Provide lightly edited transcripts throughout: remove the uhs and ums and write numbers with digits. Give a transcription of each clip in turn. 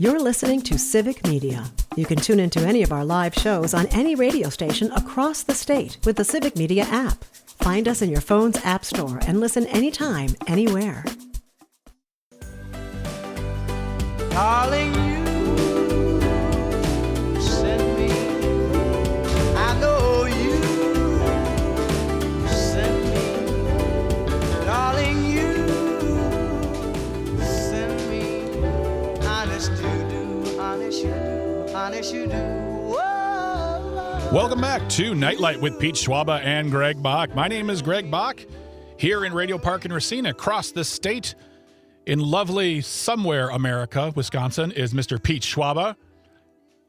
You're listening to Civic Media. You can tune into any of our live shows on any radio station across the state with the Civic Media app. Find us in your phone's app store and listen anytime, anywhere. Darling, you sent me. I know you sent me. Darling, you sent me. Honest you do, honest you do, honest you do. Whoa. Welcome back to Nightlight with Pete Schwaba and Greg Bach. My name is Greg Bach, here in Radio Park in Racine, across the state. In lovely somewhere America, Wisconsin, is Mr. Pete Schwaba.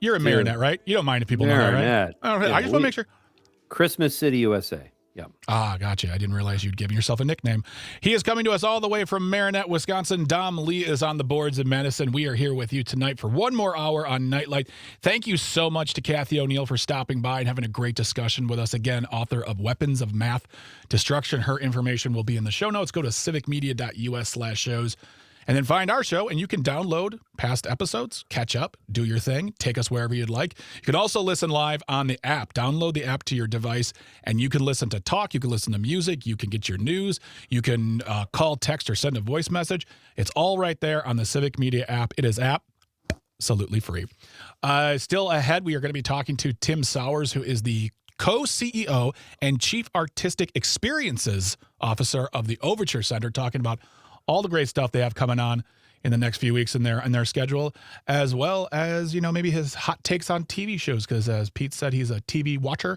You're in Marinette, right? You don't mind if people know that, right? I just want to make sure. Christmas City, USA. Yeah. Ah, gotcha. I didn't realize you'd given yourself a nickname. He is coming to us all the way from Marinette, Wisconsin. Dom Lee is on the boards in Madison. We are here with you tonight for one more hour on Nightlight. Thank you so much to Kathy O'Neill for stopping by and having a great discussion with us. Again, author of Weapons of Math Destruction. Her information will be in the show notes. Go to civicmedia.us/shows. And then find our show, and you can download past episodes, catch up, do your thing, take us wherever you'd like. You can also listen live on the app. Download the app to your device, and you can listen to talk, you can listen to music, you can get your news, you can call, text, or send a voice message. It's all right there on the Civic Media app. It is absolutely free. Still ahead, we are going to be talking to Tim Sauers, who is the co-CEO and Chief Artistic Experiences Officer of the Overture Center, talking about all the great stuff they have coming on in the next few weeks in their schedule, as well as, maybe his hot takes on TV shows, because as Pete said, he's a TV watcher.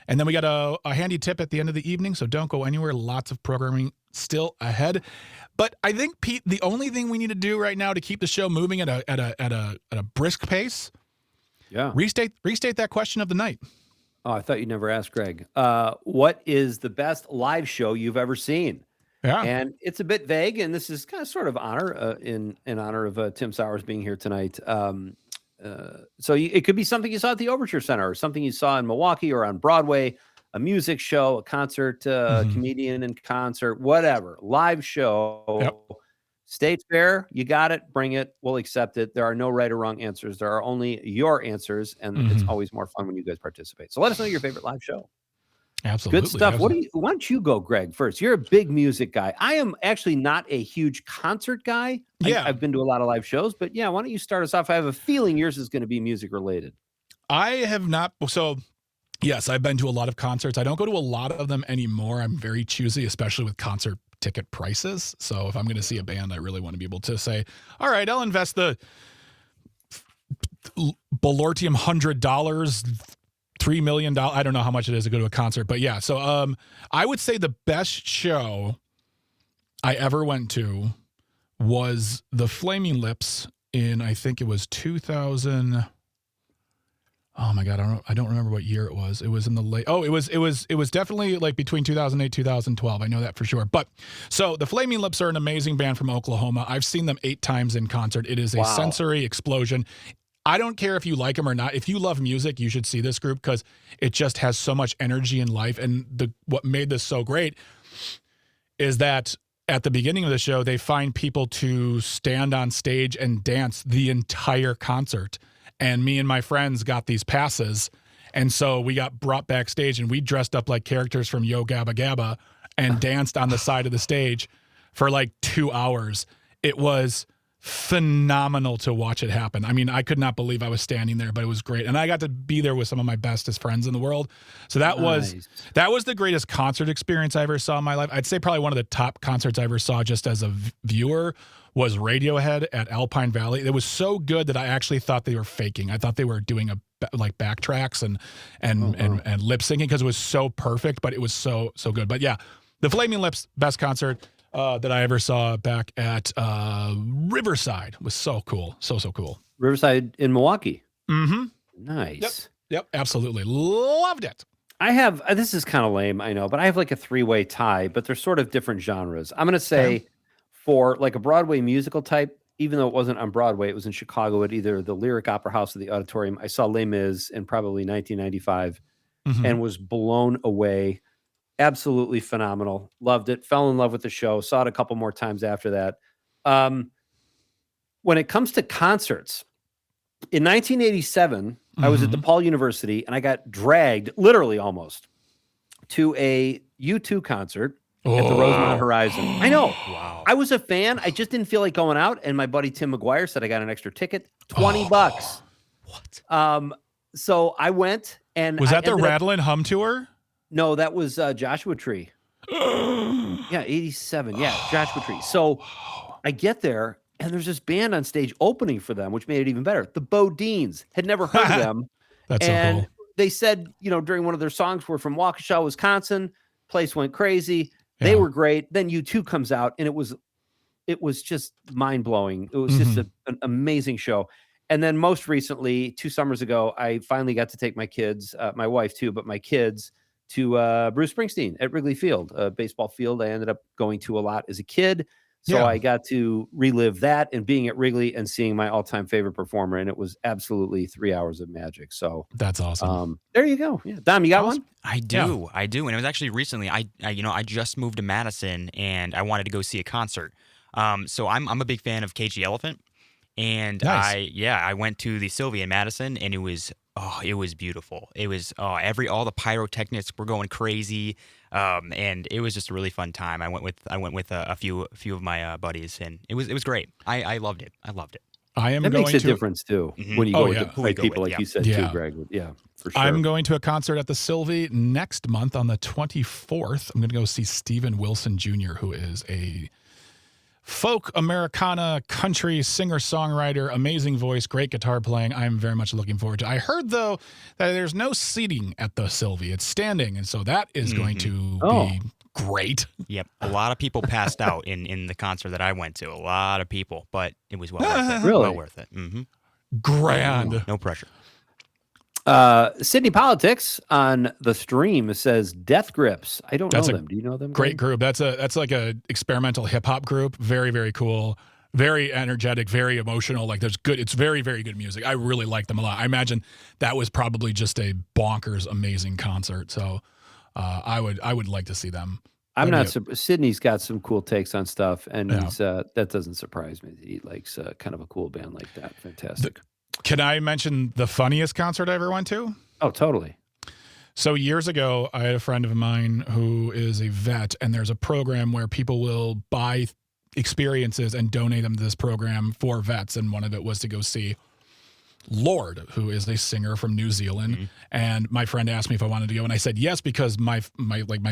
And then we got a handy tip at the end of the evening, so don't go anywhere. Lots of programming still ahead. But I think, Pete, the only thing we need to do right now to keep the show moving at a brisk pace, restate that question of the night. Oh, I thought you'd never asked, Greg. What is the best live show you've ever seen? Yeah. And it's a bit vague, and this is kind of sort of honor in honor of Tim Sauers being here tonight. So it could be something you saw at the Overture Center, or something you saw in Milwaukee or on Broadway, a music show, a concert, comedian in concert, whatever, live show. Yep. State fair, you got it, bring it, we'll accept it. There are no right or wrong answers. There are only your answers, and it's always more fun when you guys participate. So let us know your favorite live show. Absolutely. Good stuff. Absolutely. Why don't you go, Greg, first? You're a big music guy. I am actually not a huge concert guy. Yeah. I've been to a lot of live shows, but yeah, why don't you start us off? I have a feeling yours is going to be music related. I have not. So, yes, I've been to a lot of concerts. I don't go to a lot of them anymore. I'm very choosy, especially with concert ticket prices. So if I'm going to see a band, I really want to be able to say, all right, I'll invest the Balortium $100, $3 million. I don't know how much it is to go to a concert, but yeah. So I would say the best show I ever went to was the Flaming Lips in, I think it was 2000. Oh my God, I don't remember what year it was. It was in the late. Oh, it was definitely like between 2008 2012. I know that for sure. But so the Flaming Lips are an amazing band from Oklahoma. I've seen them 8 times in concert. It is a sensory explosion. I don't care if you like them or not. If you love music, you should see this group, because it just has so much energy and life. And what made this so great is that at the beginning of the show, they find people to stand on stage and dance the entire concert. And me and my friends got these passes. And so we got brought backstage, and we dressed up like characters from Yo Gabba Gabba and danced on the side of the stage for like 2 hours. It was phenomenal to watch it happen. I mean, I could not believe I was standing there, but it was great. And I got to be there with some of my bestest friends in the world. So that was the greatest concert experience I ever saw in my life. I'd say probably one of the top concerts I ever saw just as a viewer was Radiohead at Alpine Valley. It was so good that I actually thought they were faking. I thought they were doing backtracks and lip syncing, because it was so perfect, but it was so good. But yeah, the Flaming Lips, best concert that I ever saw back at Riverside. Was so cool. So cool. Riverside in Milwaukee. Mm-hmm. Nice. Yep. Absolutely. Loved it. I have, this is kind of lame, I know, but I have like a 3-way tie, but they're sort of different genres. I'm going to say for like a Broadway musical type, even though it wasn't on Broadway, it was in Chicago at either the Lyric Opera House or the Auditorium. I saw Les Mis in probably 1995 and was blown away. Absolutely phenomenal. Loved it. Fell in love with the show. Saw it a couple more times after that. When it comes to concerts, In 1987, I was at DePaul University, and I got dragged, literally almost, to a U2 concert at the Rosemont Horizon. I know. Wow. I was a fan. I just didn't feel like going out, and my buddy Tim McGuire said I got an extra ticket, $20. What? So I went, and Was that the Rattle and Hum tour? No, that was Joshua Tree. Yeah, 87. Yeah, Joshua Tree. So I get there, and there's this band on stage opening for them, which made it even better. The Bodines. Had never heard of them. That's and so cool. They said, during one of their songs, we're from Waukesha, Wisconsin. Place went crazy. They were great. Then U2 comes out, and it was just mind-blowing. It was just an amazing show. And then most recently, 2 summers ago, I finally got to take my kids, my wife too, but my kids to Bruce Springsteen at Wrigley Field, a baseball field I ended up going to a lot as a kid. So I got to relive that and being at Wrigley and seeing my all-time favorite performer, and it was absolutely 3 hours of magic. So that's awesome. There you go. Yeah, Dom, you got one? I do, and it was actually recently. I just moved to Madison, and I wanted to go see a concert. So I'm a big fan of Cage the Elephant, and nice. I went to the Sylvia in Madison, and it was beautiful. It was all the pyrotechnics were going crazy. And it was just a really fun time. I went with a few of my buddies, and it was great. I loved it. That makes a difference too when you go with the right people, like you said too, Greg. Yeah, for sure. I'm going to a concert at the Sylvie next month on the 24th. I'm going to go see Steven Wilson Jr., who is a folk Americana country singer-songwriter, amazing voice, great guitar playing. I'm very much looking forward to it. I heard, though, that there's no seating at the Sylvie. It's standing, and so that is going to be great. Yep. A lot of people passed out in the concert that I went to. A lot of people, but it was well worth it. Really? Well worth it. Mm-hmm. Grand. No pressure. Sydney Politics on the stream says Death Grips. I don't know them. Do you know them? Great group. That's like a experimental hip hop group. Very, very cool. Very energetic, very emotional. Like it's very, very good music. I really like them a lot. I imagine that was probably just a bonkers, amazing concert. So I would like to see them. I'm not. Sydney's got some cool takes on stuff, and he's that doesn't surprise me that he likes kind of a cool band like that. Fantastic. Can I mention the funniest concert I ever went to? Oh, totally. So years ago, I had a friend of mine who is a vet, and there's a program where people will buy experiences and donate them to this program for vets. And one of it was to go see Lorde, who is a singer from New Zealand. Mm-hmm. And my friend asked me if I wanted to go, and I said yes, because my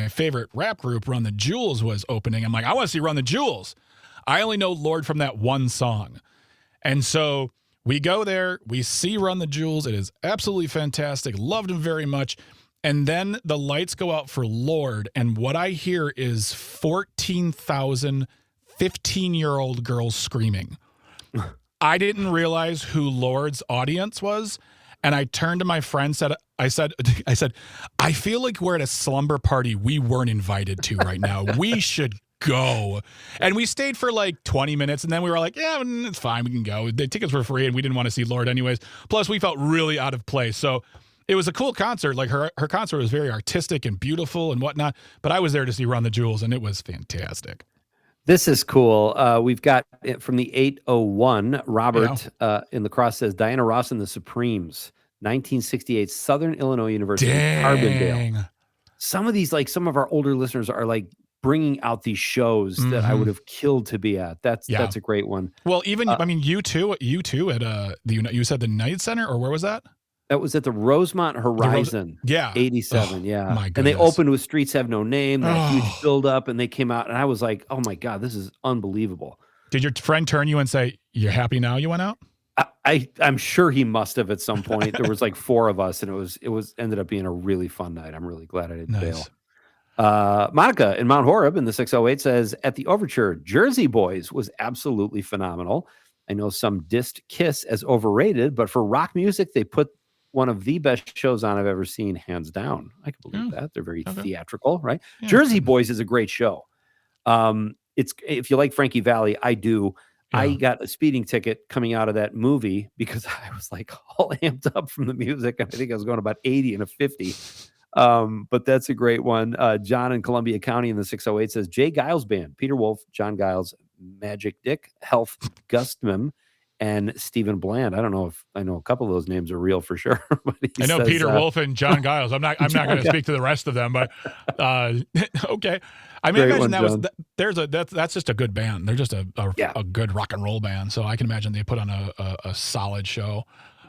favorite rap group, Run the Jewels, was opening. I'm like, I want to see Run the Jewels. I only know Lorde from that one song. And so we go there, we see Run the Jewels. It is absolutely fantastic. Loved him very much. And then the lights go out for Lorde, and what I hear is 14,000 15-year-old girls screaming. I didn't realize who Lorde's audience was, and I turned to my friend, I said, I feel like we're at a slumber party we weren't invited to right now. We should go. And we stayed for like 20 minutes, and then we were like, yeah, it's fine, we can go. The tickets were free, and we didn't want to see Lorde anyways. Plus, we felt really out of place. So it was a cool concert. Like her concert was very artistic and beautiful and whatnot, but I was there to see Run the Jewels, and it was fantastic. This is cool. We've got it from the 801. Robert in the cross says Diana Ross and the Supremes, 1968, Southern Illinois University, Carbondale. Some of these, like some of our older listeners are like bringing out these shows that I would have killed to be at. That's a great one. Well, even you too at you said the Knight Center, or where was that? That was at the Rosemont Horizon. 87. My goodness. And they opened with Streets Have No Name, that huge build up, and they came out, and I was like, oh my God, this is unbelievable. Did your friend turn you and say, you're happy now you went out? I'm sure he must have at some point. There was like 4 of us, and it was ended up being a really fun night. I'm really glad I didn't bail. Monica in Mount Horeb in the 608 says, at the Overture, Jersey Boys was absolutely phenomenal. I know some dissed Kiss as overrated, but for rock music, they put one of the best shows on I've ever seen, hands down. I can believe that. They're very theatrical, right? Yeah. Jersey Boys is a great show. It's if you like Frankie Valli, I do. Yeah. I got a speeding ticket coming out of that movie because I was like all amped up from the music. I think I was going about 80 and a 50. But that's a great one. John in Columbia County in the 608 says Jay Giles Band, Peter Wolf, John Giles, Magic Dick, Health Gustman, and Stephen Bland. I don't know if I know a couple of those names are real for sure. But he I know says, Peter Wolf and John Giles. I'm not going to speak to the rest of them, but okay. I mean, I imagine that's just a good band. They're just a good rock and roll band. So I can imagine they put on a solid show.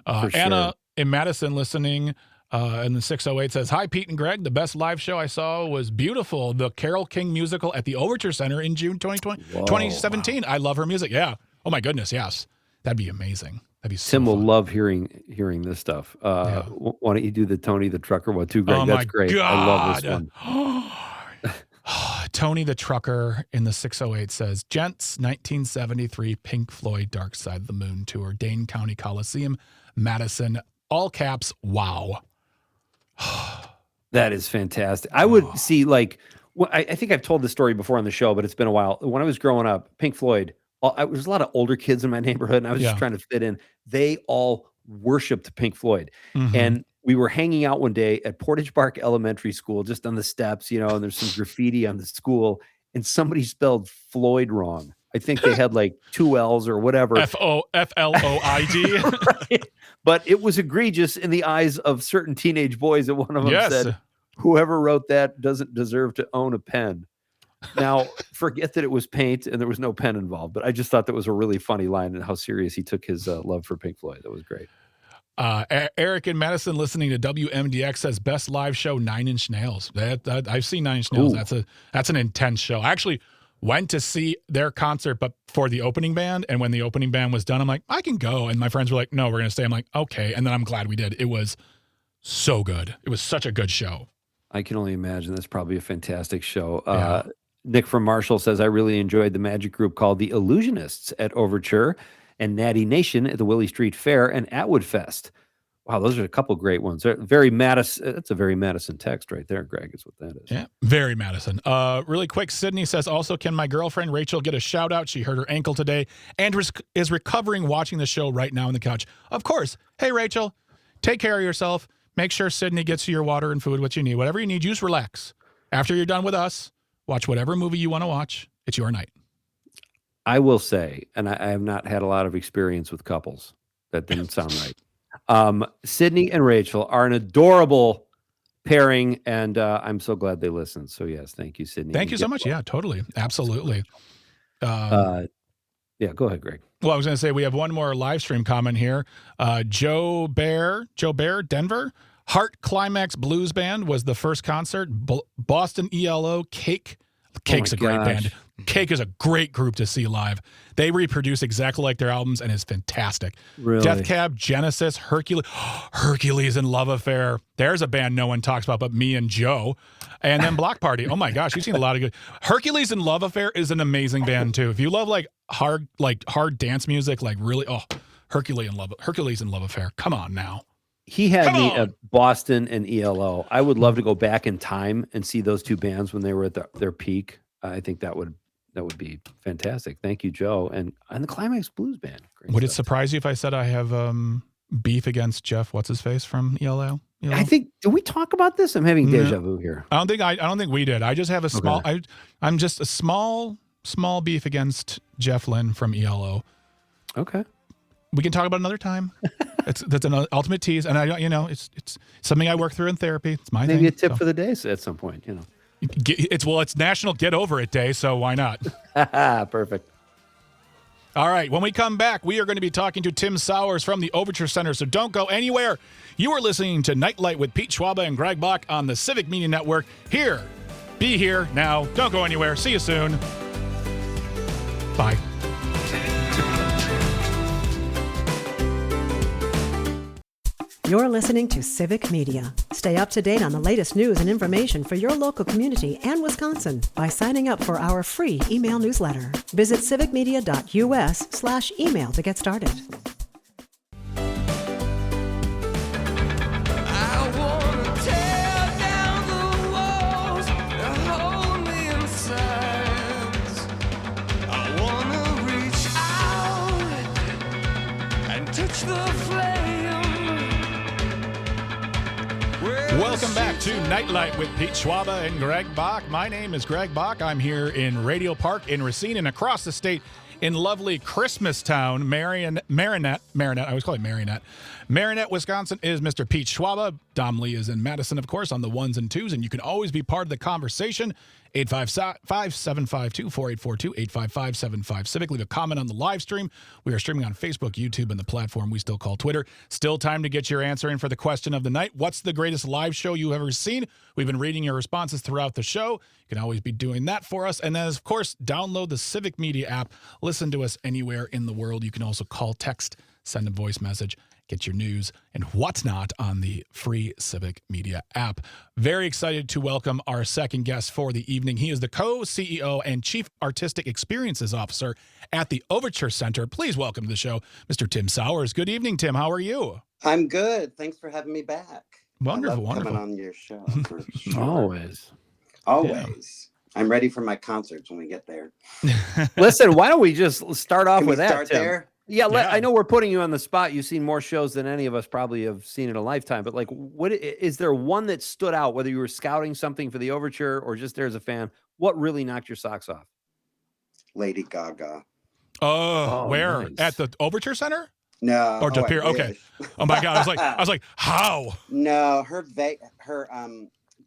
Anna in Madison listening in the 608 says, "Hi, Pete and Greg. The best live show I saw was beautiful. The Carole King musical at the Overture Center in June 2017. Wow. I love her music. Yeah. Oh my goodness. Yes. That'd be amazing. That'd be so Tim will fun. love hearing this stuff. Why don't you do the Tony the Trucker one too, Greg? Oh That's my great. God. I love this one. Tony the Trucker in the 608 says, "Gents, 1973 Pink Floyd Dark Side of the Moon tour, Dane County Coliseum, Madison, all caps, wow." That is fantastic. I would see, like, I think I've told this story before on the show, but it's been a while. When I was growing up, Pink Floyd, there's a lot of older kids in my neighborhood, and I was just trying to fit in. They all worshipped Pink Floyd. Mm-hmm. And we were hanging out one day at Portage Park Elementary School, just on the steps, and there's some graffiti on the school, and somebody spelled Floyd wrong. I think they had like 2 L's or whatever. F-O-F-L-O-I-D. Right. But it was egregious in the eyes of certain teenage boys. And one of them said, "Whoever wrote that doesn't deserve to own a pen." Now, forget that it was paint and there was no pen involved, but I just thought that was a really funny line and how serious he took his love for Pink Floyd. That was great. Eric in Madison listening to WMDX says, "Best live show, 9 Inch Nails." I've seen 9 Inch Nails. Ooh. That's an intense show. I actually went to see their concert, but for the opening band. And when the opening band was done, I'm like, I can go. And my friends were like, "No, we're going to stay." I'm like, okay. And then I'm glad we did. It was so good. It was such a good show. I can only imagine. That's probably a fantastic show. Nick from Marshall says, "I really enjoyed the magic group called the Illusionists at Overture and Natty Nation at the Willie Street Fair and Atwood Fest." Wow, those are a couple great ones. They're very Madison. That's a very Madison text right there, Greg, is what that is. Yeah, very Madison. Really quick, Sydney says, "Also, can my girlfriend Rachel get a shout out? She hurt her ankle today and is recovering watching the show right now on the couch." Of course. Hey, Rachel, take care of yourself. Make sure Sydney gets you your water and food, what you need. Whatever you need, just relax. After you're done with us, watch whatever movie you want to watch. It's your night. I will say, and I have not had a lot of experience with couples. That didn't sound right. Sydney and Rachel are an adorable pairing, and I'm so glad they listened. So yes, thank you, Sydney. Thank you so much. Yeah, totally. Absolutely. Yeah, go ahead, Greg. Well, I was going to say we have one more live stream comment here. Joe Bear, Denver. Heart Climax Blues Band was the first concert. Boston ELO, Cake. Cake's a great band. Cake is a great group to see live. They reproduce exactly like their albums, and it's fantastic. Really? Death Cab, Genesis, Hercules and Love Affair. There's a band no one talks about but me and Joe. And then Block Party. Oh my gosh, you've seen a lot of good. Hercules and Love Affair is an amazing band too. If you love hard dance music, Hercules and Love Affair. Come on now. He had me at Boston and ELO. I would love to go back in time and see those two bands when they were at their peak. I think that would be fantastic. Thank you, Joe. And the Climax Blues Band. Great Would stuff. it surprise you if I said I have beef against Jeff What's-His-Face from ELO? I think, did we talk about this? I'm having deja vu here. I don't think we did. I just have a small I'm just a small beef against Jeff Lynne from ELO. Okay. We can talk about it another time. That's an ultimate tease, and it's something I work through in therapy. It's my thing. Maybe a tip for the day at some point. It's National Get Over It Day, so why not? Perfect. All right, when we come back, we are going to be talking to Tim Sauers from the Overture Center, so don't go anywhere. You are listening to Nightlight with Pete Schwaba and Greg Bach on the Civic Media Network. Be here now. Don't go anywhere. See you soon. Bye. You're listening to Civic Media. Stay up to date on the latest news and information for your local community and Wisconsin by signing up for our free email newsletter. Visit civicmedia.us/email to get started. Welcome back to Nightlight with Pete Schwaba and Greg Bach. My name is Greg Bach. I'm here in Radio Park in Racine and across the state in lovely Christmastown, Marinette. I always call it Marinette. Marinette, Wisconsin is Mr. Pete Schwaba. Dom Lee is in Madison, of course, on the ones and twos, and you can always be part of the conversation. 855-752-4842, 855-75-CIVIC. Leave a comment on the live stream. We are streaming on Facebook, YouTube, and the platform we still call Twitter. Still time to get your answer in for the question of the night. What's the greatest live show you've ever seen? We've been reading your responses throughout the show. You can always be doing that for us. And then, of course, download the Civic Media app. Listen to us anywhere in the world. You can also call, text, send a voice message. Get your news and whatnot on the free Civic Media app. Very excited to welcome our second guest for the evening. He is the co-CEO and Chief Artistic Experiences Officer at the Overture Center. Please welcome to the show, Mr. Tim Sauers. Good evening, Tim. How are you? I'm good. Thanks for having me back. Wonderful, I love wonderful. coming on your show. For sure. Always. I'm ready for my concerts when we get there. Listen, why don't we just start off Can with we that, start Tim? there? Yeah, Yeah. I know we're putting you on the spot. You've seen more shows than any of us probably have seen in a lifetime. But like, what is there one that stood out? Whether you were scouting something for the Overture or just there as a fan, what really knocked your socks off? Lady Gaga. Oh, where? nice. At the Overture Center? No. Or to I appear? Okay. wish. Oh my God. I was like, how? No, her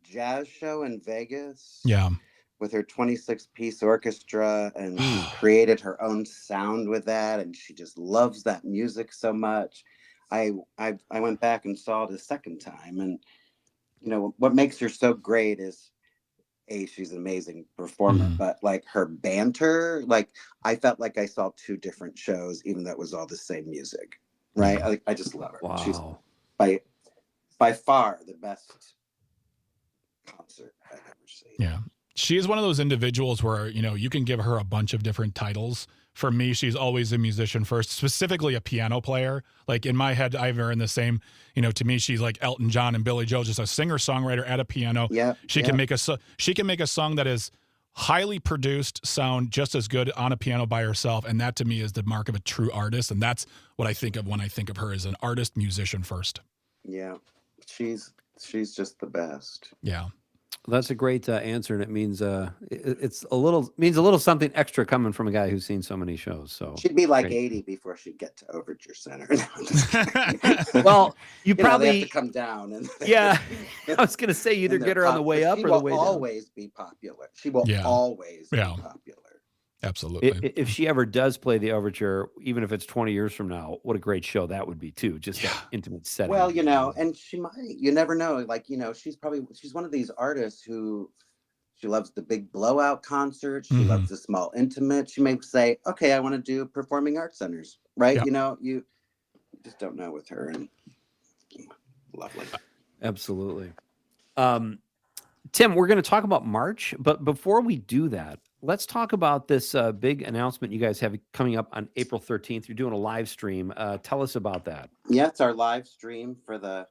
jazz show in Vegas. Yeah. With her 26-piece orchestra, and she created her own sound with that, and she just loves that music so much. I went back and saw it a second time, and you know what makes her so great is she's an amazing performer, but like her banter, like I felt like I saw two different shows, even though it was all the same music, right? I just love her. Wow. She's by far the best concert I've ever seen. Yeah. She is one of those individuals where, you know, you can give her a bunch of different titles. For me, she's always a musician first, specifically a piano player. Like in my head, I have her in the same, you know, to me, she's like Elton John and Billy Joel, just a singer-songwriter at a piano. Yeah. She can make a song that is highly produced, sound just as good on a piano by herself. And that to me is the mark of a true artist. And that's what I think of when I think of her as an artist, musician first. Yeah. She's just the best. Yeah. That's a great answer, and it means it's a little something extra coming from a guy who's seen so many shows. So She'd be like great. 80 before she'd get to Overture Center. Well, you they probably have to come down. And yeah. I was gonna say you either and get her on the way up she or the will way down. always be popular. She will Yeah. always be Yeah. popular. Absolutely. If she ever does play the Overture, even if it's 20 years from now, what a great show that would be too. Just that intimate setting. Well, you know, and she might. You never know. Like, you know, she's one of these artists who she loves the big blowout concerts. She loves the small intimate. She may say, "Okay, I want to do performing arts centers." Right? Yeah. You know, you just don't know with her. And lovely. Absolutely. Tim, we're going to talk about March, but before we do that, let's talk about this big announcement you guys have coming up on April 13th. You're doing a live stream. Tell us about that. Yeah, it's our live stream for the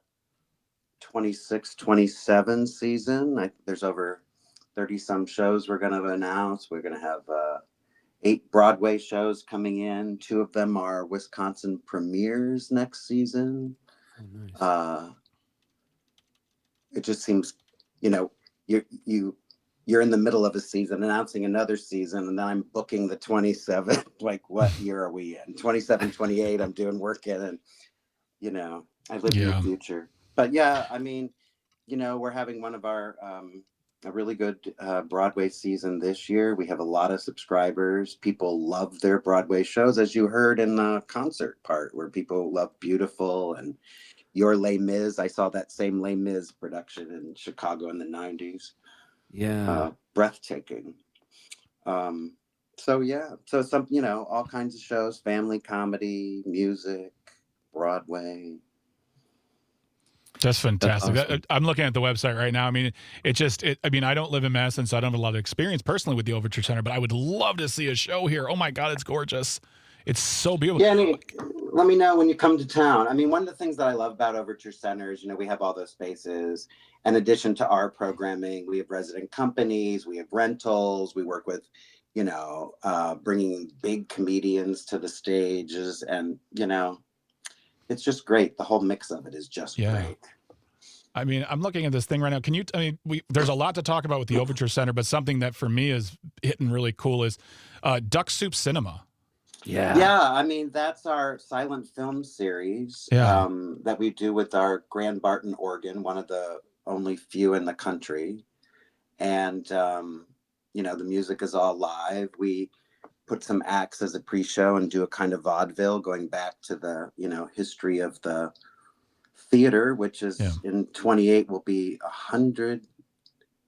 26-27 season. There's over 30 some shows we're going to announce. We're going to have 8 Broadway shows coming in. 2 of them are Wisconsin premieres next season. Oh, nice. It just seems, you know, you're in the middle of a season announcing another season, and then I'm booking the 27th. Like, what year are we in? 27, 28, I'm doing work in, and you know, I live in the future. But yeah, I mean, you know, we're having one of our a really good Broadway season this year. We have a lot of subscribers. People love their Broadway shows, as you heard in the concert part, where people love Beautiful and Your Les Mis. I saw that same Les Mis production in Chicago in the 90s. Yeah. Breathtaking. So some, you know, all kinds of shows, family comedy, music, Broadway. That's fantastic. That's awesome. I'm looking at the website right now. I mean, I don't live in Madison, so I don't have a lot of experience personally with the Overture Center, but I would love to see a show here. Oh my God, it's gorgeous. It's so beautiful. Yeah, I mean, let me know when you come to town. I mean, one of the things that I love about Overture Center is, you know, we have all those spaces. In addition to our programming, we have resident companies, we have rentals, we work with, you know, bringing big comedians to the stages, and, you know, it's just great. The whole mix of it is just great. I mean, I'm looking at this thing right now. There's a lot to talk about with the Overture Center, but something that for me is hitting really cool is Duck Soup Cinema. Yeah, I mean, that's our silent film series that we do with our Grand Barton organ, one of the only few in the country. And, you know, the music is all live. We put some acts as a pre-show and do a kind of vaudeville going back to the, you know, history of the theater, which is in 28 will be 100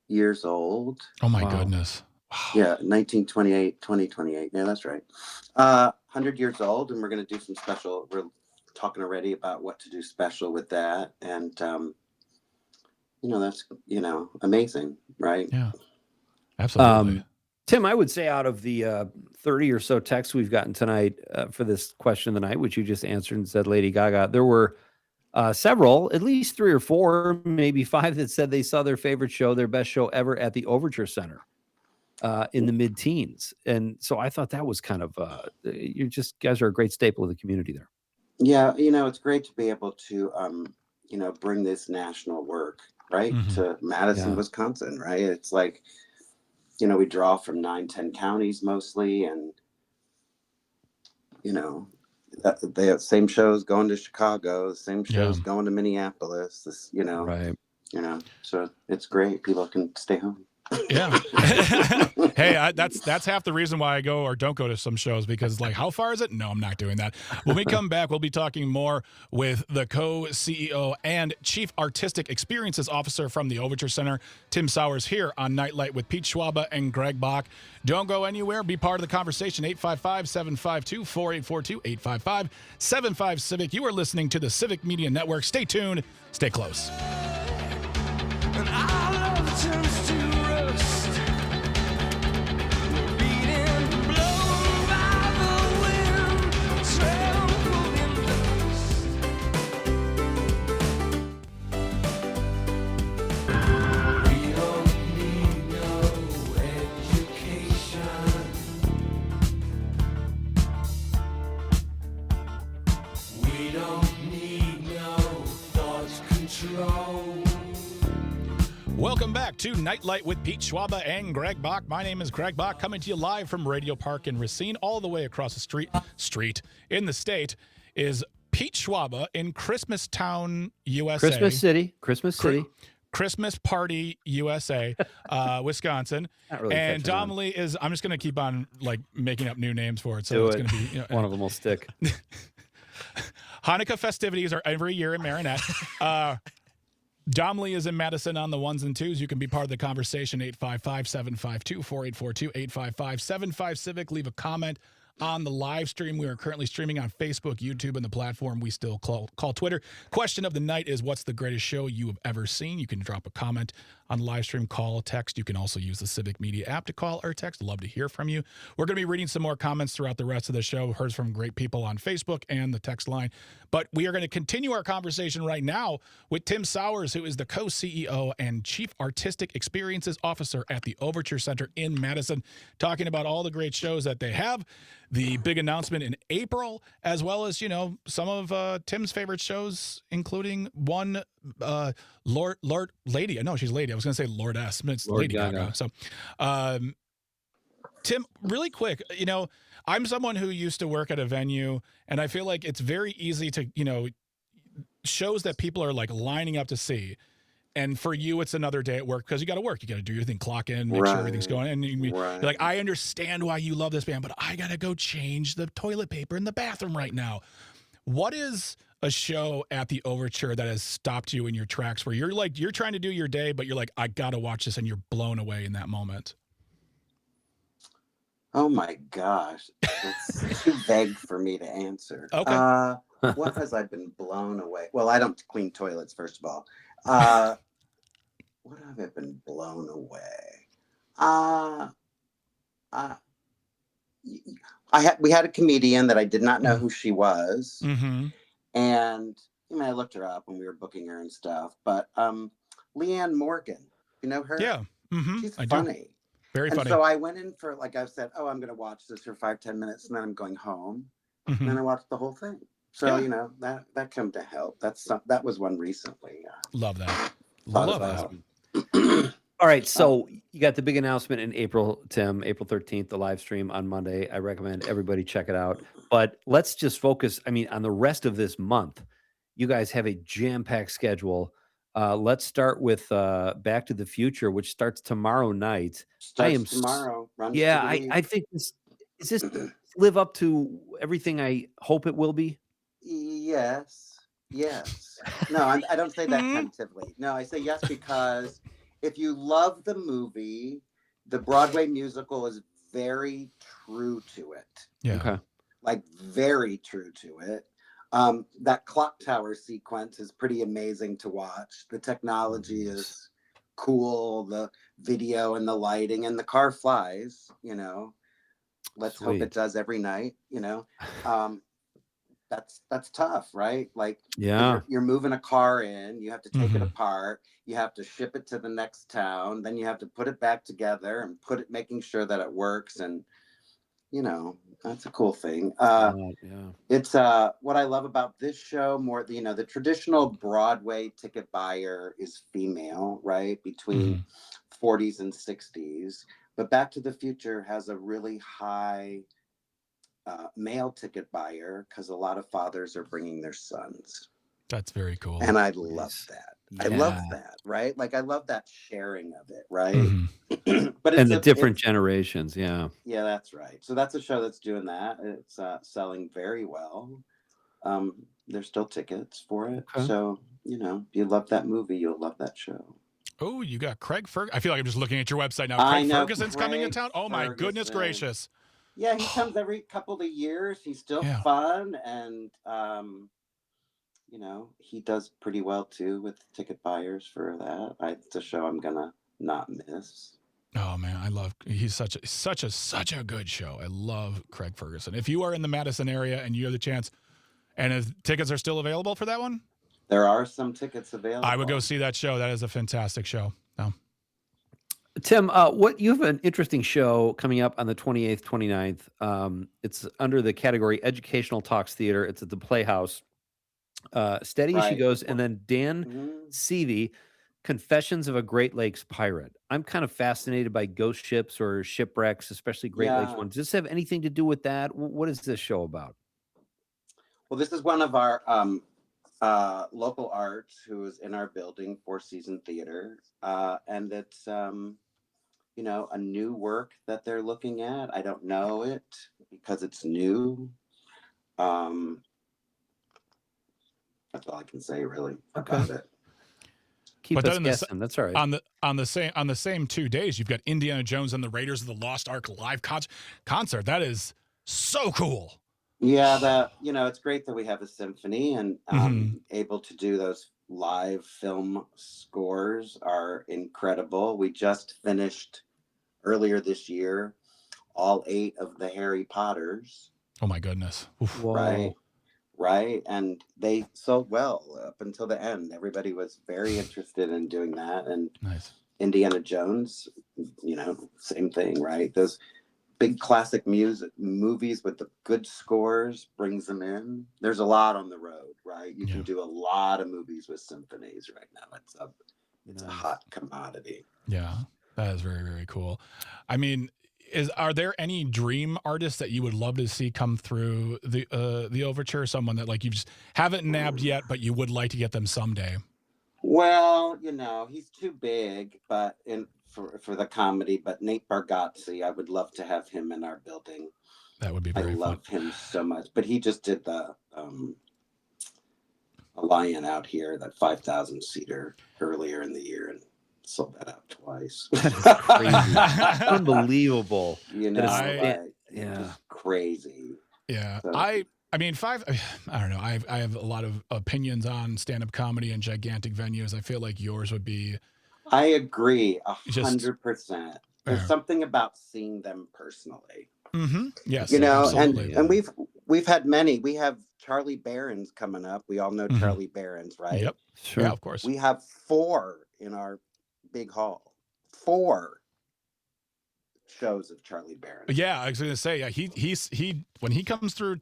years old. Oh my goodness. Wow. Yeah, 1928, 2028. Yeah, that's right. 100 years old, and we're going to do some special. We're talking already about what to do special with that, and you know, that's, you know, amazing, right? Yeah, absolutely. Tim, I would say out of the 30 or so texts we've gotten tonight for this question of the night, which you just answered and said Lady Gaga, there were several, at least 3 or 4, maybe 5 that said they saw their favorite show, their best show ever at the Overture Center in the mid-teens. And so I thought that was kind of, you guys are a great staple of the community there. Yeah, you know, it's great to be able to, you know, bring this national work, right, to Madison, Wisconsin, right? It's like, you know, we draw from 9-10 counties mostly, and, you know, they have same shows going to Chicago, same shows going to Minneapolis, this, you know, you know, so it's great. People can stay home. Yeah. Hey, that's half the reason why I go or don't go to some shows, because like, how far is it? No, I'm not doing that. When we come back, we'll be talking more with the co-CEO and Chief Artistic Experiences Officer from the Overture Center, Tim Sauers, here on Nightlight with Pete Schwaba and Greg Bach. Don't go anywhere. Be part of the conversation. 855-752-4842, 855-75-CIVIC. You are listening to the Civic Media Network. Stay tuned. Stay close. And our love turns to rust, beating, blown by the wind, trampled in dust. We don't need no education. We don't need no thought control. Welcome back to Nightlight with Pete Schwaba and Greg Bach. My name is Greg Bach, coming to you live from Radio Park in Racine. All the way across the street in the state is Pete Schwaba in Christmas Town, USA. Christmas City. Christmas Party, USA, Wisconsin. Really, and Dom Lee is, I'm just going to keep on like making up new names for it. So Do it's it. going to be, you know, One of them will stick. Hanukkah festivities are every year in Marinette. Dom Lee is in Madison on the ones and twos. You can be part of the conversation. 855-752-4842, 855-75-CIVIC. Leave a comment on the live stream. We are currently streaming on Facebook, YouTube, and the platform we still call Twitter. Question of the night is, what's the greatest show you have ever seen? You can drop a comment on the live stream, call, text. You can also use the Civic Media app to call or text. Love to hear from you. We're going to be reading some more comments throughout the rest of the show. Heard from great people on Facebook and the text line. But we are going to continue our conversation right now with Tim Sauers, who is the co-CEO and Chief Artistic Experiences Officer at the Overture Center in Madison, talking about all the great shows that they have, the big announcement in April, as well as, you know, some of Tim's favorite shows, including one Lady. No, she's Lady. I was going to say Lordess, but it's Lady Gaga. So, Tim, really quick, you know, I'm someone who used to work at a venue, and I feel like it's very easy to, you know, shows that people are like lining up to see. And for you, it's another day at work because you got to work. You got to do your thing, clock in, make sure everything's going. And you're like, I understand why you love this band, but I got to go change the toilet paper in the bathroom right now. What is a show at the Overture that has stopped you in your tracks where you're like, you're trying to do your day, but you're like, I got to watch this, and you're blown away in that moment? Oh my gosh, it's too vague for me to answer. Okay. What has I been blown away? Well, I don't clean toilets, first of all. What have I been blown away? We had a comedian that I did not know who she was, and you know, I looked her up when we were booking her and stuff. But Leanne Morgan, you know her? Yeah, she's funny. Very funny. And so I went in for, like I said, I'm going to watch this for 5-10 minutes, and then I'm going home, and then I watched the whole thing. So you know, that came to help. That was one recently. Love that. Love that. All right, so you got the big announcement in April, Tim, April 13th, the live stream on Monday. I recommend everybody check it out. But let's just focus, on the rest of this month. You guys have a jam-packed schedule. Let's start with Back to the Future, which starts tomorrow night. Starts tomorrow. Runs to Yeah, the I week. think this live up to everything I hope it will be? Yes. No, I don't say that tentatively. No, I say yes because if you love the movie, the Broadway musical is very true to it. Yeah. Okay. Like very true to it. That clock tower sequence is pretty amazing to watch. The technology is cool, the video and the lighting, and the car flies, Let's hope it does every night, That's tough, right? Like, Yeah. you're moving a car in, you have to take it apart, you have to ship it to the next town, then you have to put it back together and making sure that it works, and that's a cool thing. Yeah. It's what I love about this show more. The traditional Broadway ticket buyer is female, right, between 40s and 60s, but Back to the Future has a really high male ticket buyer because a lot of fathers are bringing their sons. That's very cool. And I love that. Yeah. I love that, right? Like, I love that sharing of it, right? But the different generations, yeah. Yeah, that's right. So that's a show that's doing that. It's selling very well. There's still tickets for it. Okay. So, if you love that movie, you'll love that show. Oh, you got Craig Ferguson. I feel like I'm just looking at your website now. Craig Ferguson's coming in town? Oh, my goodness gracious. Yeah, he comes every couple of years. He's still fun, and he does pretty well too with ticket buyers for that. It's a show I'm gonna not miss. Oh man, he's such a good show. I love Craig Ferguson. If you are in the Madison area and you have the chance, and if tickets are still available for that one, there are some tickets available. I would go see that show. That is a fantastic show. Tim, you have an interesting show coming up on the 28th, 29th. It's under the category Educational Talks Theater. It's at the Playhouse. Steady as She Goes, and then Dan Seavey, Confessions of a Great Lakes Pirate. I'm kind of fascinated by ghost ships or shipwrecks, especially Great Lakes ones. Does this have anything to do with that? What is this show about? Well, this is one of our local arts who is in our building, Four Season Theater, and it's a new work that they're looking at. I don't know it because it's new. That's all I can say really about it. Keep us guessing. That's all right. On the same 2 days, you've got Indiana Jones and the Raiders of the Lost Ark live concert. That is so cool. Yeah, it's great that we have a symphony and able to do those live film scores are incredible. We just finished earlier this year all 8 of the Harry Potters. Oh my goodness. Right. And they sold well up until the end. Everybody was very interested in doing that. And nice. Indiana Jones, same thing, right? Those big classic movies with the good scores brings them in. There's a lot on the road, right? You can do a lot of movies with symphonies right now. It's a hot commodity. Yeah, that is very, very cool. I mean, are there any dream artists that you would love to see come through the Overture? Someone that like you just haven't nabbed yet, but you would like to get them someday? Well, he's too big, but for the comedy. But Nate Bargatze, I would love to have him in our building. That would be very fun. I love him so much. But he just did the a Lion out here, that 5,000 seater earlier in the year, and sold that out twice. Crazy. Unbelievable. Just crazy. Yeah. So, I mean, I don't know. I have a lot of opinions on stand-up comedy and gigantic venues. I feel like yours would be. I agree 100%. There's something about seeing them personally. Yes. And we've had many. We have Charlie Barron's coming up. We all know Charlie Barron's, right? Yep. Sure. Yeah, of course. We have 4 in our big hall. 4 shows of Charlie Barron. Yeah, I was going to say, he when he comes through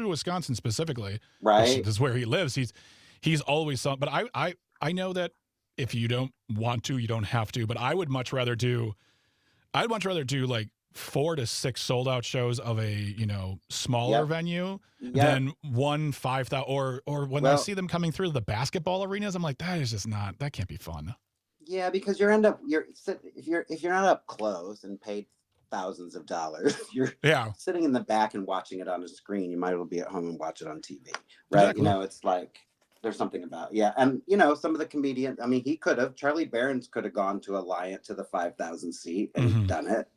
Wisconsin specifically, right? This is where he lives. He's always but I know that if you don't want to, you don't have to. But I'd much rather do like 4 to 6 sold out shows of a, smaller venue than one 5,000 or when I see them coming through the basketball arenas, I'm like, that can't be fun. Yeah, because if you're not up close and paid thousands of dollars, you're sitting in the back and watching it on a screen. You might as well be at home and watch it on TV, right? Exactly. It's like there's something about and some of the comedians. I mean, Charlie Barron's could have gone to Alliant to the 5,000 seat and done it.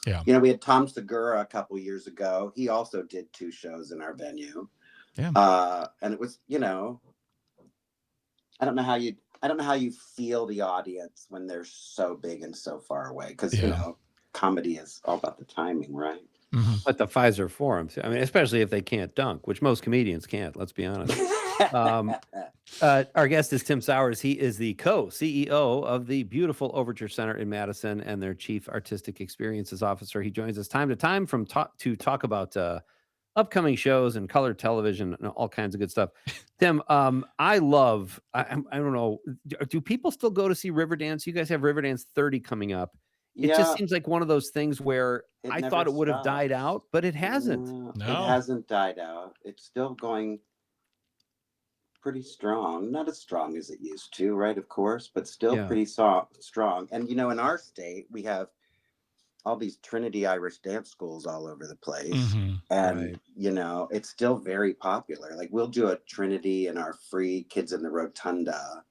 Yeah. We had Tom Segura a couple years ago. He also did 2 shows in our venue. Yeah. And it was, I don't know how you feel the audience when they're so big and so far away, because comedy is all about the timing, right? But the Pfizer Forum, I mean, especially if they can't dunk, which most comedians can't. Let's be honest. Our guest is Tim Sauers. He is the co-CEO of the beautiful Overture Center in Madison and their chief artistic experiences officer. He joins us time to time to talk about upcoming shows and colored television and all kinds of good stuff. Tim, I don't know, do people still go to see Riverdance? You guys have Riverdance 30 coming up. It just seems like one of those things where I thought it would have died out, but it hasn't. No, it hasn't died out. It's still going pretty strong. Not as strong as it used to, right? Of course, but still pretty strong. And, in our state, we have all these Trinity Irish dance schools all over the place. And, it's still very popular. Like, we'll do a Trinity in our free Kids in the Rotunda.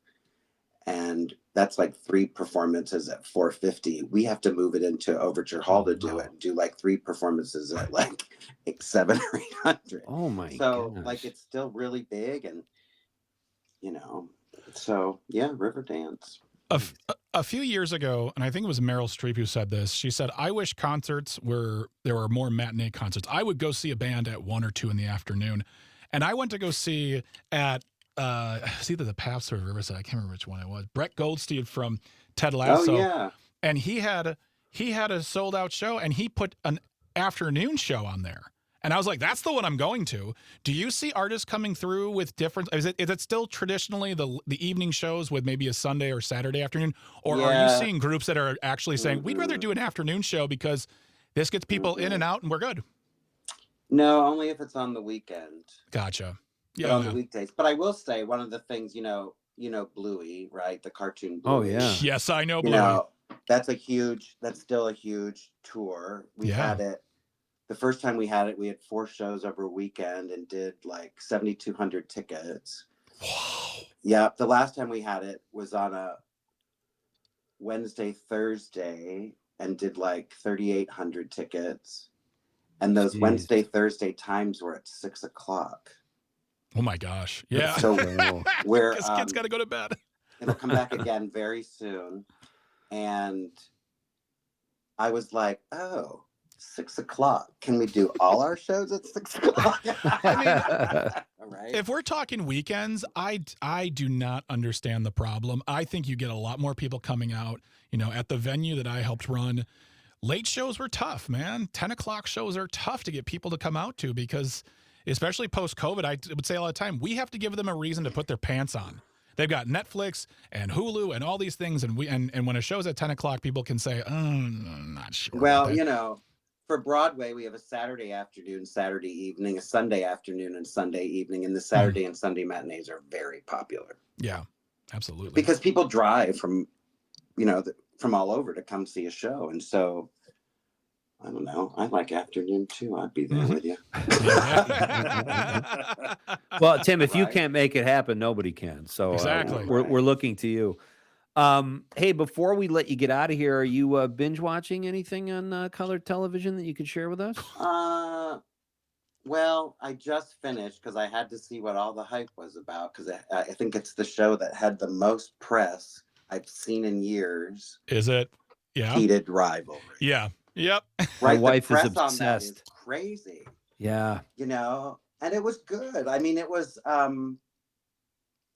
And that's like 3 performances at $450. We have to move it into Overture Hall to do it and do like 3 performances at like $700 or $800. Oh my god! So like it's still really big, and so Riverdance. A few years ago, and I think it was Meryl Streep who said this. She said, "I wish there were more matinee concerts. I would go see a band at 1 or 2 in the afternoon," and I went to go see at. It's either the Pabst or Riverside. I can't remember which one it was. Brett Goldstein from Ted Lasso. Oh, yeah. And he had a sold out show, and he put an afternoon show on there. And I was like, that's the one I'm going to. Do you see artists coming through with different? Is it still traditionally the evening shows with maybe a Sunday or Saturday afternoon? Or are you seeing groups that are actually saying, we'd rather do an afternoon show because this gets people in and out and we're good? No, only if it's on the weekend. Gotcha. Yeah, on the weekdays. But I will say one of the things, Bluey, right? The cartoon Bluey. Oh yeah. Yes, I know Bluey. That's still a huge tour. We had it. The first time we had it, we had 4 shows over a weekend and did like 7,200 tickets. Wow. Yeah. The last time we had it was on a Wednesday, Thursday, and did like 3,800 tickets. And those Wednesday, Thursday times were at 6:00. Oh my gosh. Yeah. So where kids got to go to bed. It'll come back again very soon. And I was like, 6:00. Can we do all our shows at 6:00? I mean, all right. If we're talking weekends, I do not understand the problem. I think you get a lot more people coming out, at the venue that I helped run. Late shows were tough, man. 10 o'clock shows are tough to get people to come out to because especially post-COVID, I would say all the time, we have to give them a reason to put their pants on. They've got Netflix and Hulu and all these things, and when a show's at 10 o'clock, people can say, I'm not sure. Well, for Broadway, we have a Saturday afternoon, Saturday evening, a Sunday afternoon, and Sunday evening, and the Saturday and Sunday matinees are very popular. Yeah, absolutely. Because people drive from, from all over to come see a show, and so I don't know. I like afternoon too. I'd be there with you. Well, Tim, if you can't make it happen, nobody can. So exactly, we're looking to you. Hey, before we let you get out of here, are you binge watching anything on colored television that you could share with us? Well, I just finished because I had to see what all the hype was about because I think it's the show that had the most press I've seen in years. Is it? Yeah. Heated Rivalry. Yeah. Yep. Right. My wife is obsessed. On that is crazy. Yeah. And it was good. I mean, it was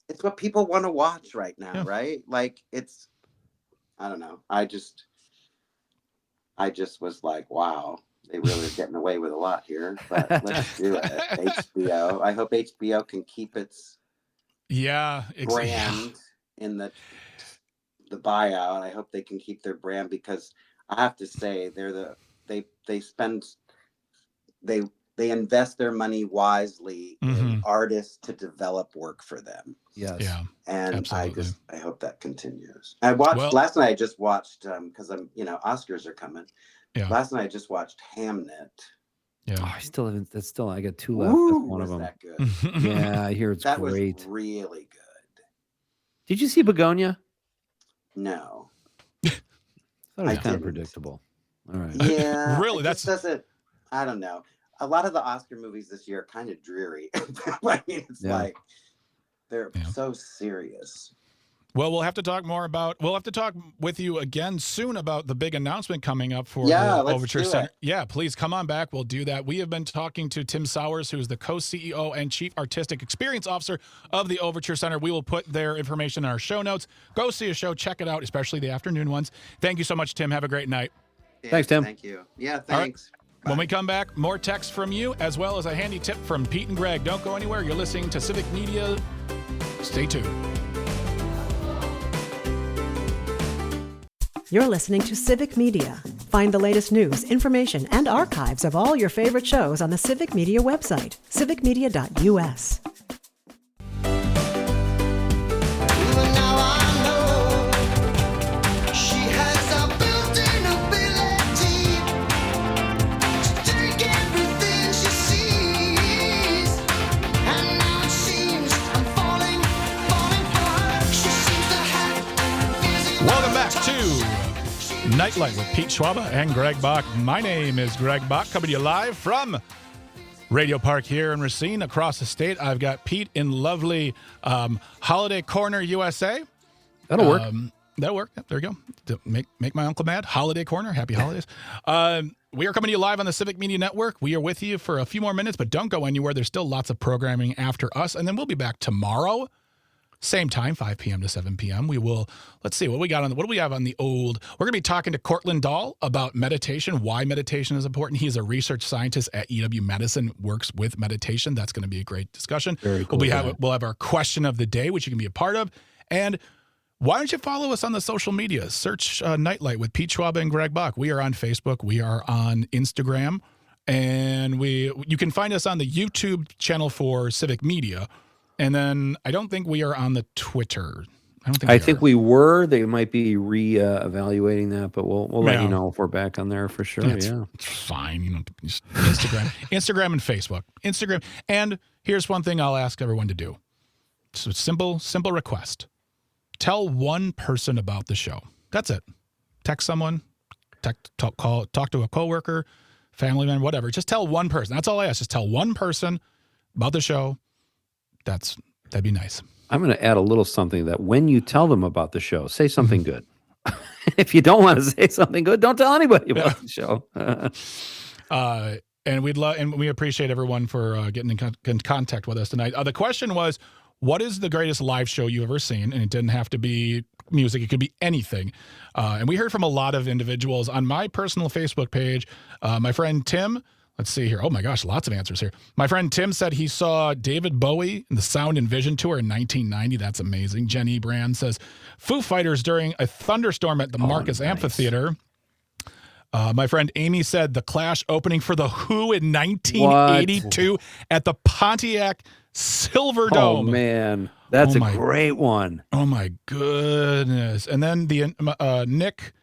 it's what people want to watch right now, right? Like I don't know. I just was like, wow, they really are getting away with a lot here. But let's do it. HBO. I hope HBO can keep its brand in the buyout. I hope they can keep their brand, because I have to say they invest their money wisely in artists to develop work for them. Yes. Yeah. And Absolutely. I hope that continues. I watched last night. I just watched because Oscars are coming. Yeah. Last night I just watched Hamnet. Yeah. Oh, I still haven't. That's still. I got 2 left. Ooh, That's one of was them. that good? Yeah, I hear it's That great. was really good. Did you see Begonia? No. I thought it was I kind of didn't. predictable. All right. Yeah. Really? It just doesn't. I don't know. A lot of the Oscar movies this year are kind of dreary. I mean, it's like they're so serious. Well, we'll have to talk with you again soon about the big announcement coming up for the Overture Center. Yeah, please come on back. We'll do that. We have been talking to Tim Sauers, who's the co-CEO and Chief Artistic Experience Officer of the Overture Center. We will put their information in our show notes. Go see a show. Check it out, especially the afternoon ones. Thank you so much, Tim. Have a great night. Yeah, thanks, Tim. Thank you. Yeah, thanks. When we come back, more text from you, as well as a handy tip from Pete and Greg. Don't go anywhere. You're listening to Civic Media. Stay tuned. You're listening to Civic Media. Find the latest news, information, and archives of all your favorite shows on the Civic Media website, civicmedia.us. Even now I know she has a built-in ability to take everything she sees. And now it seems I'm falling for her. She seems to have Welcome back to Nightlight with Pete Schwaba and Greg Bach. My name is Greg Bach, coming to you live from Radio Park here in Racine, across the state. I've got Pete in lovely Holiday Corner, USA. That'll work. That'll work. Yep, there you go. Make my uncle mad. Holiday Corner. Happy holidays. We are coming to you live on the Civic Media Network. We are with you for a few more minutes, but don't go anywhere. There's still lots of programming after us, and then we'll be back tomorrow. Same time, 5 p.m. to 7 p.m. We will, let's see, what do we have on the old? We're going to be talking to Cortland Dahl about meditation, why meditation is important. He's a research scientist at EW Madison, works with meditation. That's going to be a great discussion. Very cool. We'll have our question of the day, which you can be a part of. And why don't you follow us on the social media? Search Nightlight with Pete Schwaba and Greg Bach. We are on Facebook. We are on Instagram. And you can find us on the YouTube channel for Civic Media. And then I don't think we are on the Twitter. I think we were. They might be re-evaluating that, but we'll let you know if we're back on there for sure. It's fine. Just Instagram and Facebook. Instagram. And here's one thing I'll ask everyone to do. So simple request. Tell one person about the show. That's it. Text someone. Talk to a coworker, family member, whatever. Just tell one person. That's all I ask. Just tell one person about the show. That'd be nice. I'm going to add a little something that when you tell them about the show, say something good. If you don't want to say something good, don't tell anybody about the show. And we appreciate everyone for getting in contact with us tonight. The question was, what is the greatest live show you've ever seen? And it didn't have to be music. It could be anything. And we heard from a lot of individuals on my personal Facebook page. My friend Tim, let's see here. Oh my gosh, lots of answers here. My friend Tim said he saw David Bowie in the Sound and Vision tour in 1990. That's amazing. Jenny Brand says Foo Fighters during a thunderstorm at the Marcus Amphitheater. My friend Amy said the Clash opening for the Who in 1982 at the Pontiac Silverdome. Oh man, that's a great one. Oh my goodness. And then Nick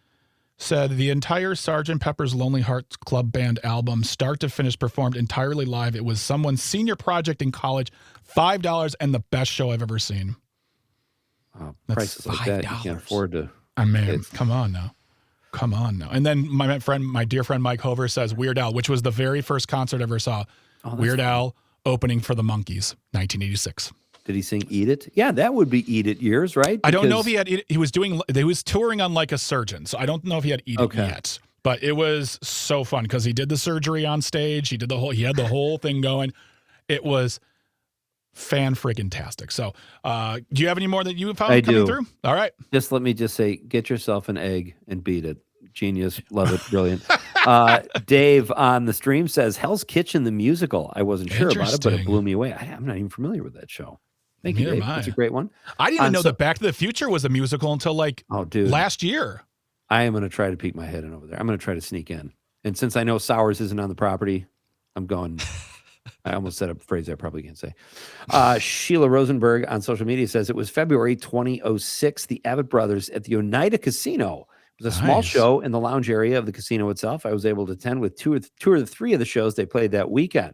said the entire Sgt. Pepper's Lonely Hearts Club Band album, start to finish, performed entirely live. It was someone's senior project in college. $5 and the best show I've ever seen. Prices like that you can't afford to. I mean, come on now. And then my dear friend Mike Hover says Weird Al, which was the very first concert I ever saw. Weird Al opening for the Monkees, 1986. Did he sing Eat It? Yeah, that would be Eat It years, right? I don't know if he had. He was touring on Like a Surgeon, so I don't know if he had Eat It yet. But it was so fun because he did the surgery on stage. He had the whole thing going. It was fan-friggin-tastic. So, do you have any more that you found coming through? All right. Let me say, get yourself an egg and beat it. Genius. Love it. Brilliant. Dave on the stream says Hell's Kitchen, the musical. I wasn't sure about it, but it blew me away. I'm not even familiar with that show. Thank you, Neither Dave. am I. That's a great one. I didn't even know that Back to the Future was a musical until like dude, last year. I am going to try to peek my head in over there. I'm going to try to sneak in. And since I know Sauers isn't on the property, I'm going. I almost said a phrase I probably can't say. Sheila Rosenberg on social media says it was February 2006. The Abbott Brothers at the Oneida Casino. It was a small show in the lounge area of the casino itself. I was able to attend with two or three of the shows they played that weekend.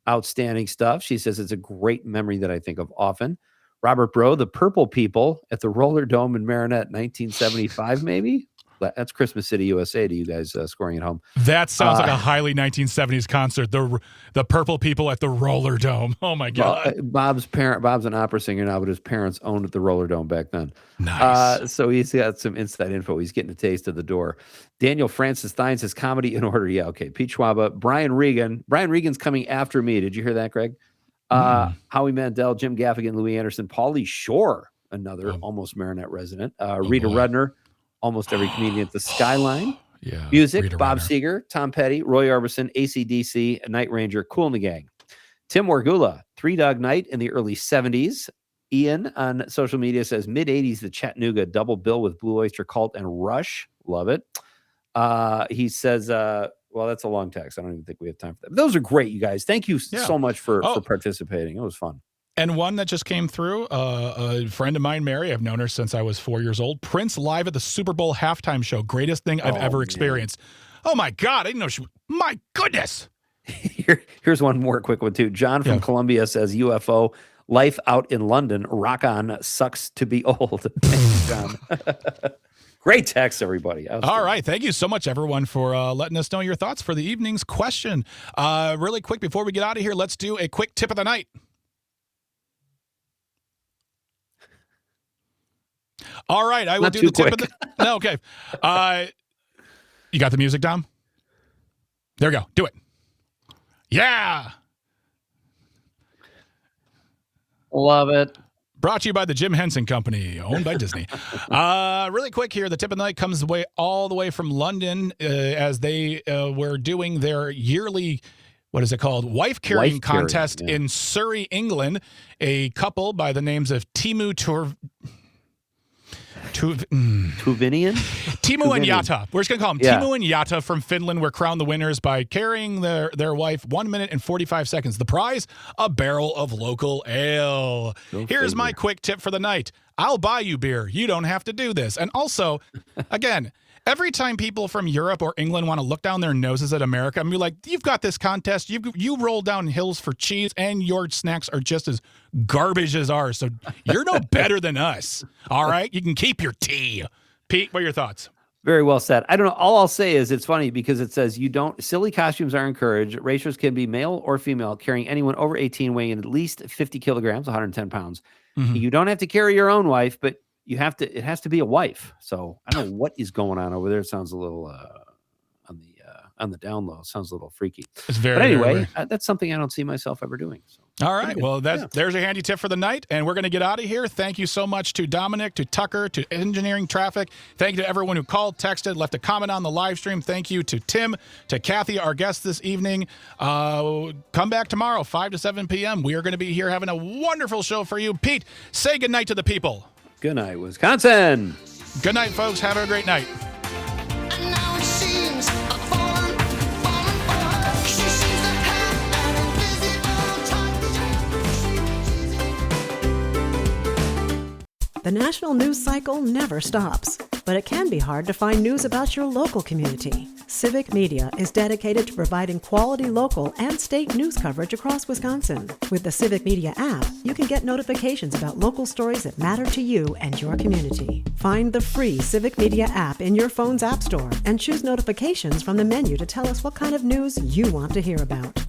Outstanding stuff. She says it's a great memory that I think of often. Robert Bro, the Purple People at the Roller Dome in Marinette, 1975, maybe? That's Christmas City, USA to you guys scoring at home. That sounds like a highly 1970s concert. The Purple People at the Roller Dome. Oh, my God. Bob's an opera singer now, but his parents owned the Roller Dome back then. Nice. So he's got some inside info. He's getting a taste of the door. Daniel Francis Thine says comedy in order. Yeah, okay. Pete Schwaba, Brian Regan. Brian Regan's coming after me. Did you hear that, Greg? Howie Mandel, Jim Gaffigan, Louis Anderson, Pauly Shore, another almost Marinette resident. Rita Rudner, almost every comedian at the Skyline. Yeah. Music, Rita Bob Rudner. Seger, Tom Petty, Roy Orbison, AC/DC, Night Ranger, Kool and the Gang. Tim Wargula, Three Dog Night in the early 70s. Ian on social media says mid-80s, the Chattanooga double bill with Blue Oyster Cult and Rush. Love it. He says, well, that's a long text. I don't even think we have time for that. But those are great, you guys. Thank you so much for participating. It was fun. And one that just came through, a friend of mine, Mary, I've known her since I was 4 years old. Prince live at the Super Bowl halftime show. Greatest thing I've ever experienced. Oh, my God. I didn't know my goodness. Here's one more quick one, too. John from Columbia says, UFO, life out in London. Rock on, sucks to be old. Thanks, John. Great text, everybody. All right. Thank you so much, everyone, for letting us know your thoughts for the evening's question. Really quick, before we get out of here, let's do a quick tip of the night. All right, I will do the tip of the... No, okay. You got the music, Dom? There we go. Do it. Yeah. Love it. Brought to you by the Jim Henson Company, owned by Disney. Really quick here, the tip of the night comes all the way from London as they were doing their yearly... What is it called? Wife carrying contest in Surrey, England. A couple by the names of Timu and Yata. We're just going to call them Timu and Yata from Finland were crowned the winners by carrying their wife 1 minute and 45 seconds. The prize, a barrel of local ale. Here's my quick tip for the night. I'll buy you beer. You don't have to do this. And also, again, every time people from Europe or England want to look down their noses at America and be like, you've got this contest, you roll down hills for cheese, and your snacks are just as garbage as ours. So you're no better than us. All right? You can keep your tea. Pete, what are your thoughts? Very well said. I don't know. All I'll say is it's funny because it says silly costumes are encouraged. Racers can be male or female, carrying anyone over 18 weighing at least 50 kilograms, 110 pounds. Mm-hmm. You don't have to carry your own wife, but it has to be a wife. So I don't know what is going on over there. It sounds a little on the down low. It sounds a little freaky. It's very, but anyway, very that's something I don't see myself ever doing. So. All right. Well, there's your handy tip for the night, and we're going to get out of here. Thank you so much to Dominic, to Tucker, to Engineering Traffic. Thank you to everyone who called, texted, left a comment on the live stream. Thank you to Tim, to Kathy, our guest this evening. Come back tomorrow, 5 to 7 p.m. We are going to be here having a wonderful show for you. Pete, say goodnight to the people. Good night, Wisconsin. Good night, folks. Have a great night. And now it seems I've fallen for her. She seems to have an invisible type. The national news cycle never stops, but it can be hard to find news about your local community. Civic Media is dedicated to providing quality local and state news coverage across Wisconsin. With the Civic Media app, you can get notifications about local stories that matter to you and your community. Find the free Civic Media app in your phone's app store and choose notifications from the menu to tell us what kind of news you want to hear about.